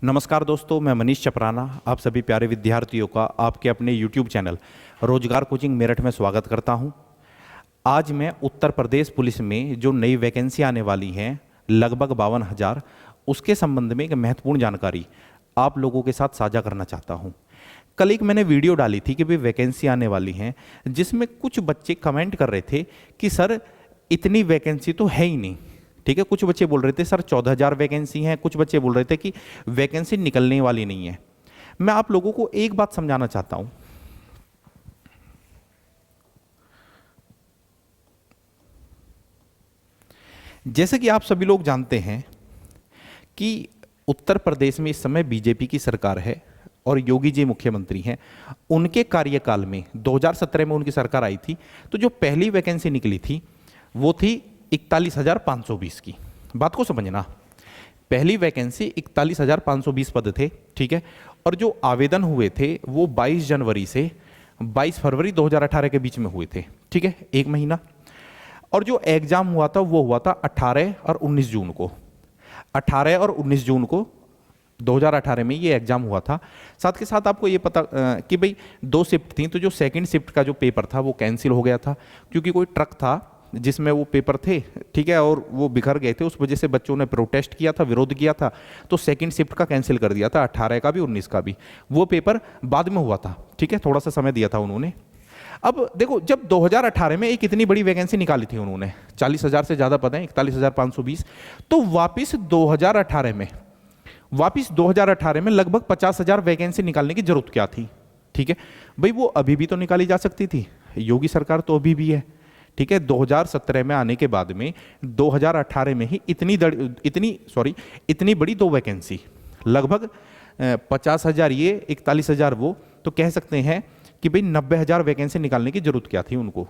नमस्कार दोस्तों, मैं मनीष चपराना आप सभी प्यारे विद्यार्थियों का आपके अपने YouTube चैनल रोजगार कोचिंग मेरठ में स्वागत करता हूं। आज मैं उत्तर प्रदेश पुलिस में जो नई वैकेंसी आने वाली हैं लगभग 52,000, उसके संबंध में एक महत्वपूर्ण जानकारी आप लोगों के साथ साझा करना चाहता हूं। कल एक मैंने वीडियो डाली थी कि भाई वैकेंसी आने वाली हैं, जिसमें कुछ बच्चे कमेंट कर रहे थे कि सर इतनी वैकेंसी तो है ही नहीं। ठीक है, कुछ बच्चे बोल रहे थे सर 14,000 वैकेंसी हैं, कुछ बच्चे बोल रहे थे कि वैकेंसी निकलने वाली नहीं है। मैं आप लोगों को एक बात समझाना चाहता हूं। जैसे कि आप सभी लोग जानते हैं कि उत्तर प्रदेश में इस समय बीजेपी की सरकार है और योगी जी मुख्यमंत्री हैं। उनके कार्यकाल में 2017 में उनकी सरकार आई थी, तो जो पहली वैकेंसी निकली थी वो थी 41,520 की। बात को समझना, पहली वैकेंसी 41,520 पद थे। ठीक है, और जो आवेदन हुए थे वो 22 जनवरी से 22 फरवरी 2018 के बीच में हुए थे। ठीक है, एक महीना। और जो एग्जाम हुआ था वो हुआ था 18 और 19 जून को। 18 और 19 जून को 2018 में ये एग्जाम हुआ था। साथ के साथ आपको ये पता कि भाई 2 शिफ्ट थी, तो जो सेकंड शिफ्ट का जो पेपर था वो कैंसिल हो गया था, क्योंकि कोई ट्रक था जिसमें वो पेपर थे। ठीक है, और वो बिखर गए थे, उस वजह से बच्चों ने प्रोटेस्ट किया था, विरोध किया था, तो सेकंड शिफ्ट का कैंसिल कर दिया था, 18 का भी 19 का भी। वो पेपर बाद में हुआ था। ठीक है, थोड़ा सा समय दिया था उन्होंने। अब देखो, जब 2018 में एक इतनी बड़ी वैकेंसी निकाली थी उन्होंने, 40,000 से ज़्यादा पद हैं, 41,520, तो वापिस 2018 में लगभग 50,000 वैकेंसी निकालने की जरूरत क्या थी। ठीक है भाई, वो अभी भी तो निकाली जा सकती थी, योगी सरकार तो अभी भी है। ठीक है, 2017 में आने के बाद में 2018 में ही इतनी बड़ी 2 वैकेंसी, लगभग 50,000 ये, 41,000 वो, तो कह सकते हैं कि भाई 90,000 वैकेंसी निकालने की जरूरत क्या थी उनको।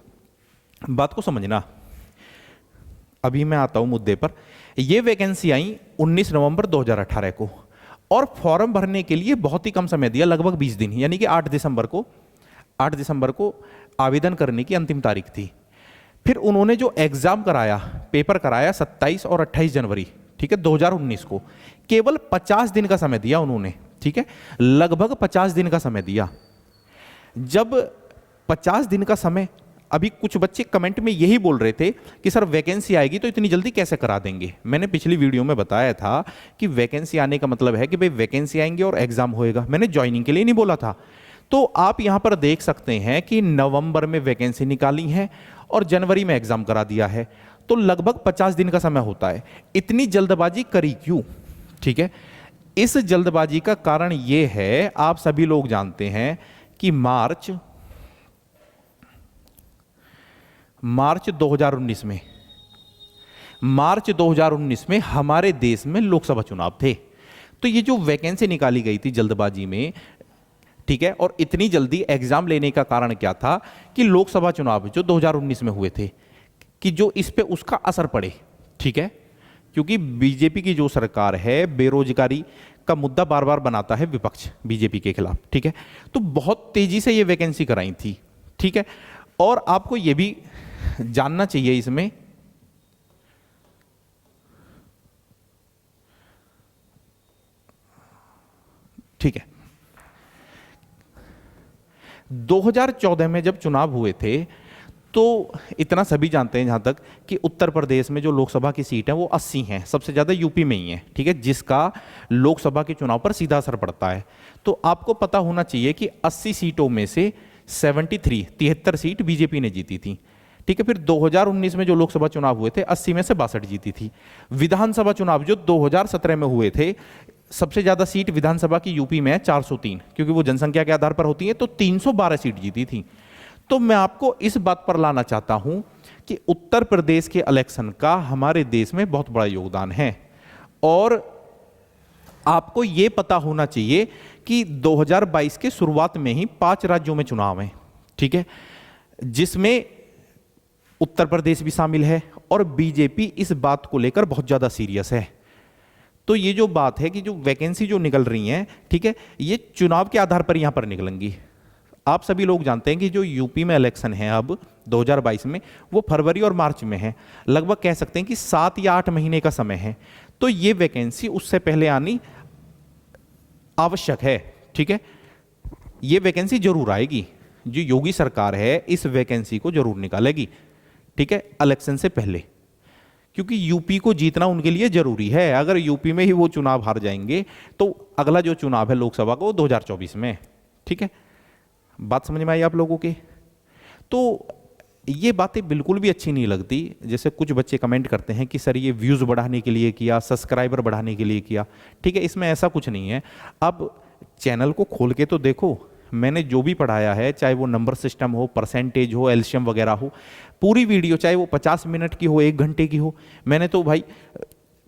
बात को समझना। अभी मैं आता हूं मुद्दे पर। ये वैकेंसी आई 19 नवंबर 2018 को, और फॉर्म भरने के लिए बहुत ही कम समय दिया, लगभग 20 दिन, यानी कि 8 दिसंबर को आवेदन करने की अंतिम तारीख थी। फिर उन्होंने जो एग्जाम कराया, पेपर कराया 27 और 28 जनवरी, ठीक है, 2019 को। केवल 50 दिन का समय दिया उन्होंने। ठीक है, लगभग 50 दिन का समय दिया। जब 50 दिन का समय, अभी कुछ बच्चे कमेंट में यही बोल रहे थे कि सर वैकेंसी आएगी तो इतनी जल्दी कैसे करा देंगे। मैंने पिछली वीडियो में बताया था कि वैकेंसी आने का मतलब है कि भाई वैकेंसी आएंगे और एग्जाम होएगा। मैंने ज्वाइनिंग के लिए नहीं बोला था। तो आप यहां पर देख सकते हैं कि नवंबर में वैकेंसी निकाली है और जनवरी में एग्जाम करा दिया है, तो लगभग 50 दिन का समय होता है। इतनी जल्दबाजी करी क्यों? ठीक है, इस जल्दबाजी का कारण यह है, आप सभी लोग जानते हैं कि मार्च 2019 में हमारे देश में लोकसभा चुनाव थे। तो ये जो वैकेंसी निकाली गई थी जल्दबाजी में, ठीक है, और इतनी जल्दी एग्जाम लेने का कारण क्या था कि लोकसभा चुनाव जो 2019 में हुए थे, कि जो इस पे उसका असर पड़े। ठीक है, क्योंकि बीजेपी की जो सरकार है बेरोजगारी का मुद्दा बार बार बनाता है विपक्ष बीजेपी के खिलाफ। ठीक है, तो बहुत तेजी से ये वैकेंसी कराई थी। ठीक है, और आपको ये भी जानना चाहिए इसमें, ठीक है, 2014 में जब चुनाव हुए थे तो इतना सभी जानते हैं जहां तक कि उत्तर प्रदेश में जो लोकसभा की सीट है वो 80 हैं, सबसे ज़्यादा यूपी में ही है। ठीक है, जिसका लोकसभा के चुनाव पर सीधा असर पड़ता है। तो आपको पता होना चाहिए कि 80 सीटों में से 73 सीट बीजेपी ने जीती थी। ठीक है, फिर 2019 में जो लोकसभा चुनाव हुए थे 80 में से 62 जीती थी। विधानसभा चुनाव जो 2017 में हुए थे, सबसे ज्यादा सीट विधानसभा की यूपी में है 403, क्योंकि वो जनसंख्या के आधार पर होती है, तो 312 सीट जीती थी। तो मैं आपको इस बात पर लाना चाहता हूं कि उत्तर प्रदेश के इलेक्शन का हमारे देश में बहुत बड़ा योगदान है। और आपको यह पता होना चाहिए कि 2022 के शुरुआत में ही 5 राज्यों में चुनाव हैं। ठीक है, जिसमें उत्तर प्रदेश भी शामिल है, और बीजेपी इस बात को लेकर बहुत ज्यादा सीरियस है। तो ये जो बात है कि जो वैकेंसी जो निकल रही हैं, ठीक है, ये चुनाव के आधार पर यहां पर निकलेंगी। आप सभी लोग जानते हैं कि जो यूपी में इलेक्शन है अब 2022 में, वो फरवरी और मार्च में है। लगभग कह सकते हैं कि 7 या 8 महीने का समय है। तो ये वैकेंसी उससे पहले आनी आवश्यक है, ठीक है। ये वैकेंसी जरूर आएगी, जो योगी सरकार है इस वैकेंसी को जरूर निकालेगी, ठीक है, इलेक्शन से पहले, क्योंकि यूपी को जीतना उनके लिए जरूरी है। अगर यूपी में ही वो चुनाव हार जाएंगे तो अगला जो चुनाव है लोकसभा का वो 2024 में, ठीक है। बात समझ में आई आप लोगों के? तो ये बातें बिल्कुल भी अच्छी नहीं लगती। जैसे कुछ बच्चे कमेंट करते हैं कि सर ये व्यूज़ बढ़ाने के लिए किया, सब्सक्राइबर बढ़ाने के लिए किया, ठीक है, इसमें ऐसा कुछ नहीं है। अब चैनल को खोल के तो देखो, मैंने जो भी पढ़ाया है, चाहे वो नंबर सिस्टम हो, परसेंटेज हो, एलसीएम वगैरह हो, पूरी वीडियो चाहे वो 50 मिनट की हो, 1 घंटे की हो, मैंने तो भाई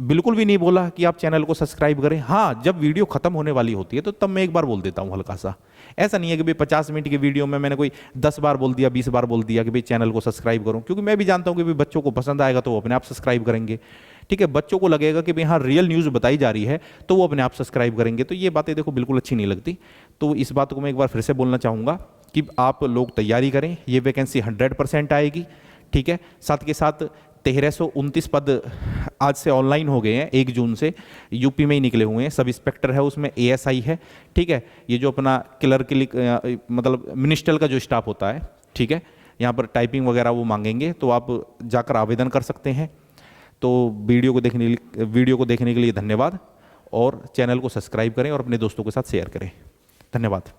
बिल्कुल भी नहीं बोला कि आप चैनल को सब्सक्राइब करें। हाँ, जब वीडियो खत्म होने वाली होती है तो तब मैं एक बार बोल देता हूँ हल्का सा। ऐसा नहीं है कि भाई 50 मिनट की वीडियो में मैंने कोई 10 बार बोल दिया, 20 बार बोल दिया कि भाई चैनल को सब्सक्राइब करो, क्योंकि मैं भी जानता हूँ कि भाई बच्चों को पसंद आएगा तो वो अपने आप सब्सक्राइब करेंगे, ठीक है। बच्चों को लगेगा कि भाई हाँ रियल न्यूज़ बताई जा रही है तो वो अपने आप सब्सक्राइब करेंगे। तो ये बातें देखो बिल्कुल अच्छी नहीं लगती। तो इस बात को मैं एक बार फिर से बोलना चाहूँगा कि आप लोग तैयारी करें, ये वैकेंसी 100% आएगी, ठीक है। साथ के साथ 1329 पद आज से ऑनलाइन हो गए हैं, 1 जून से यूपी में ही निकले हुए हैं। सब इंस्पेक्टर है, उसमें एएसआई है, ठीक है। ये जो अपना क्लर्क मतलब मिनिस्ट्रियल का जो स्टाफ होता है, ठीक है, यहाँ पर टाइपिंग वगैरह वो मांगेंगे, तो आप जाकर आवेदन कर सकते हैं। तो वीडियो को देखने के लिए धन्यवाद, और चैनल को सब्सक्राइब करें और अपने दोस्तों के साथ शेयर करें। धन्यवाद।